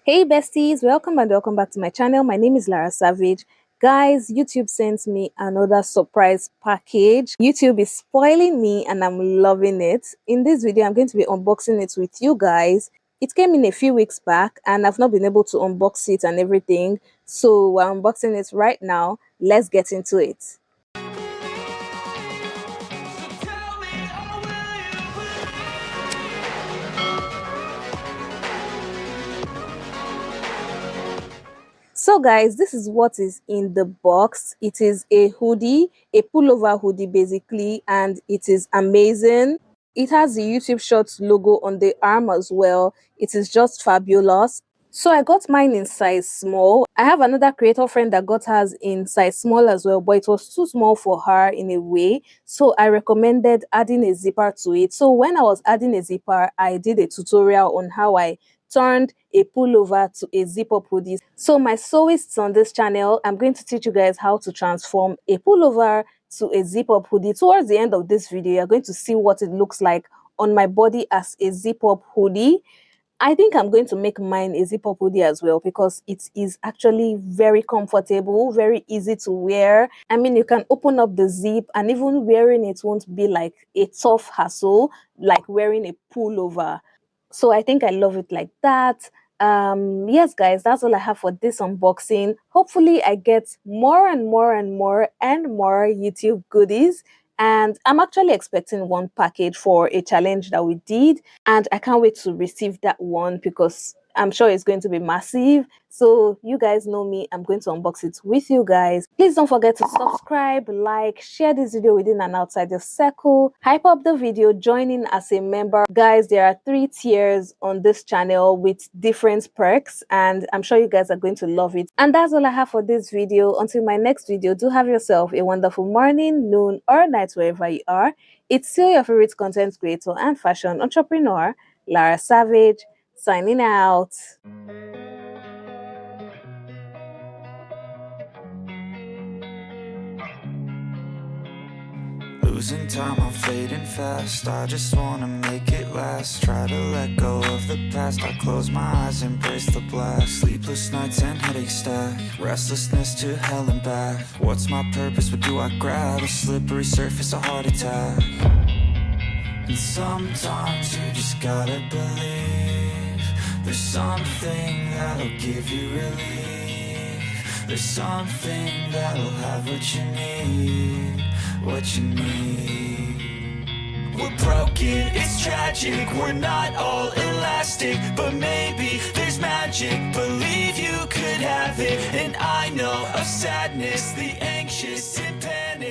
Hey besties, welcome back to my channel. My name is Lara Savage. Guys, YouTube sent me another surprise package. YouTube is spoiling me and I'm loving it. In this video, I'm going to be unboxing it with you guys. It came in a few weeks back and I've not been able to unbox it and everything. So we're unboxing it right now. Let's get into it. So guys, this is what is in the box. It is a hoodie, a pullover hoodie basically, and it is amazing. It has the YouTube Shorts logo on the arm as well. It is just fabulous. So I got mine in size small. I have another creator friend that got hers in size small as well, but it was too small for her in a way. So I recommended adding a zipper to it. So when I was adding a zipper, I did a tutorial on how I turned a pullover to a zip-up hoodie. So my sewists on this channel, I'm going to teach you guys how to transform a pullover to a zip-up hoodie. Towards the end of this video, you're going to see what it looks like on my body as a zip-up hoodie. I think I'm going to make mine a zip-up hoodie as well because it is actually very comfortable, very easy to wear. I mean, you can open up the zip and even wearing it won't be like a tough hassle like wearing a pullover. So I think I love it like that. Yes guys, that's all I have for this unboxing. Hopefully I get more and more and more and more YouTube goodies, and I'm actually expecting one package for a challenge that we did, and I can't wait to receive that one because I'm sure it's going to be massive. So you guys know me, I'm going to unbox it with you guys. Please don't forget to subscribe, like, share this video within and outside your circle, hype up the video, join in as a member. Guys, there are 3 tiers on this channel with different perks, and I'm sure you guys are going to love it. And that's all I have for this video. Until my next video, do have yourself a wonderful morning, noon, or night wherever you are. It's still your favorite content creator and fashion entrepreneur, Lara Savage, signing out. Losing time, I'm fading fast. I just wanna make it last. Try to let go of the past. I close my eyes, embrace the blast. Sleepless nights and headaches stack. Restlessness to hell and back. What's my purpose? What do I grab? A slippery surface, a heart attack. And sometimes you just gotta believe there's something that'll give you relief. There's something that'll have what you need, what you need. We're broken, it's tragic, we're not all elastic, but maybe there's magic. Believe you could have it, and I know of sadness, the anxious and panic.